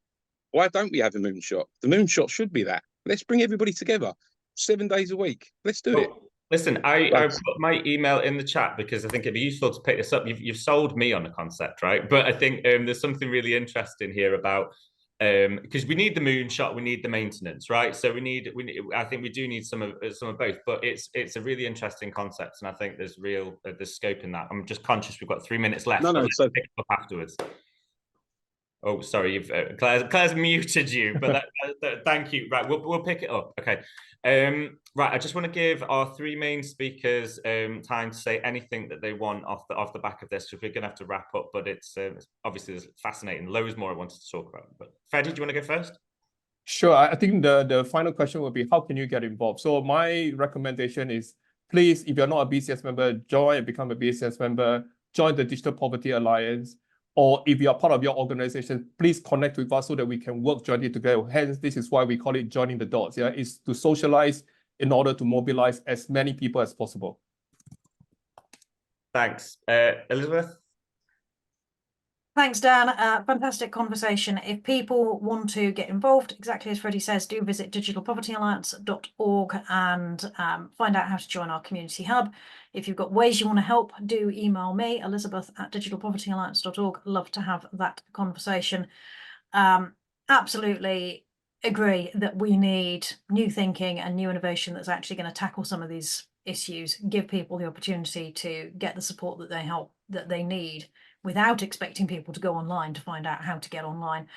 why don't we have a moonshot? The moonshot should be that. Let's bring everybody together 7 days a week. Let's do it. Listen, I put my email in the chat because I think it'd be useful to pick this up. You've sold me on a concept, right? But I think there's something really interesting here about because we need the moonshot, we need the maintenance, right? So we need I think we do need some of both. But it's a really interesting concept, and I think there's scope in that. I'm just conscious we've got 3 minutes left. No, so pick it up afterwards. Oh, sorry, you've Claire's muted you, but thank you. Right, we'll pick it up. Okay. Right, I just want to give our 3 main speakers time to say anything that they want off the back of this, because we're going to have to wrap up. But it's obviously there's fascinating, loads more I wanted to talk about. But Freddie, do you want to go first? Sure. I think the final question will be, how can you get involved? So my recommendation is, please, if you're not a BCS member, join and become a BCS member. Join the Digital Poverty Alliance. Or if you are part of your organization, please connect with us so that we can work jointly together. Hence, this is why we call it joining the dots. Yeah, it's to socialize in order to mobilize as many people as possible. Thanks. Elizabeth? Thanks, Dan. Fantastic conversation. If people want to get involved, exactly as Freddie says, do visit digitalpovertyalliance.org and find out how to join our community hub. If you've got ways you want to help, do email me, elizabeth@digitalpovertyalliance.org. Love to have that conversation. Absolutely agree that we need new thinking and new innovation that's actually going to tackle some of these issues, give people the opportunity to get the support that they need, without expecting people to go online to find out how to get online.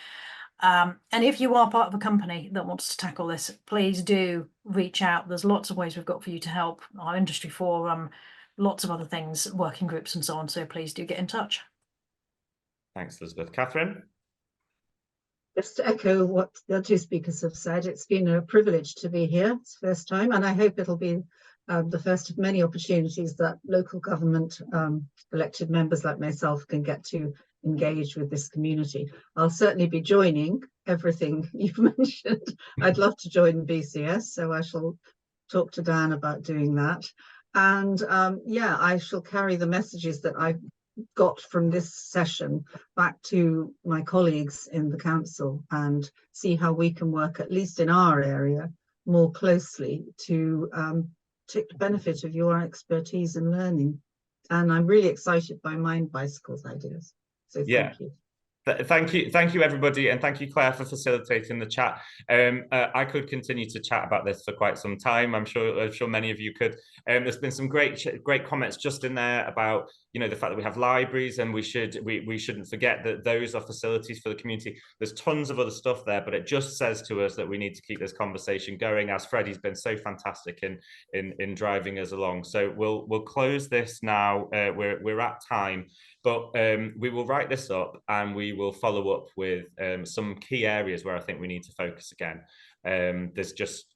And if you are part of a company that wants to tackle this, please do reach out. There's lots of ways we've got for you to help. Our industry forum, lots of other things, working groups and so on. So please do get in touch. Thanks, Elizabeth. Catherine? Just to echo what the 2 speakers have said, it's been a privilege to be here. It's the first time, and I hope it'll be the first of many opportunities that local government elected members like myself can get to engage with this community. I'll certainly be joining everything you've mentioned. I'd love to join BCS, so I shall talk to Dan about doing that. And yeah, I shall carry the messages that I've got from this session back to my colleagues in the council and see how we can work, at least in our area, more closely to take the benefit of your expertise and learning. And I'm really excited by Mind Bicycle's ideas. So thank you. Thank you, everybody, and thank you, Claire, for facilitating the chat. I could continue to chat about this for quite some time. I'm sure many of you could. There's been some great comments just in there about the fact that we have libraries, and we shouldn't forget that those are facilities for the community. There's tons of other stuff there, but it just says to us that we need to keep this conversation going, as Freddie's been so fantastic in driving us along. So we'll close this now. We're at time. But we will write this up and we will follow up with some key areas where I think we need to focus again. There's just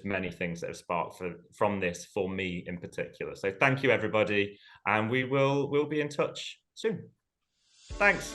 many things that have sparked from this for me in particular. So thank you, everybody, and we'll be in touch soon. Thanks.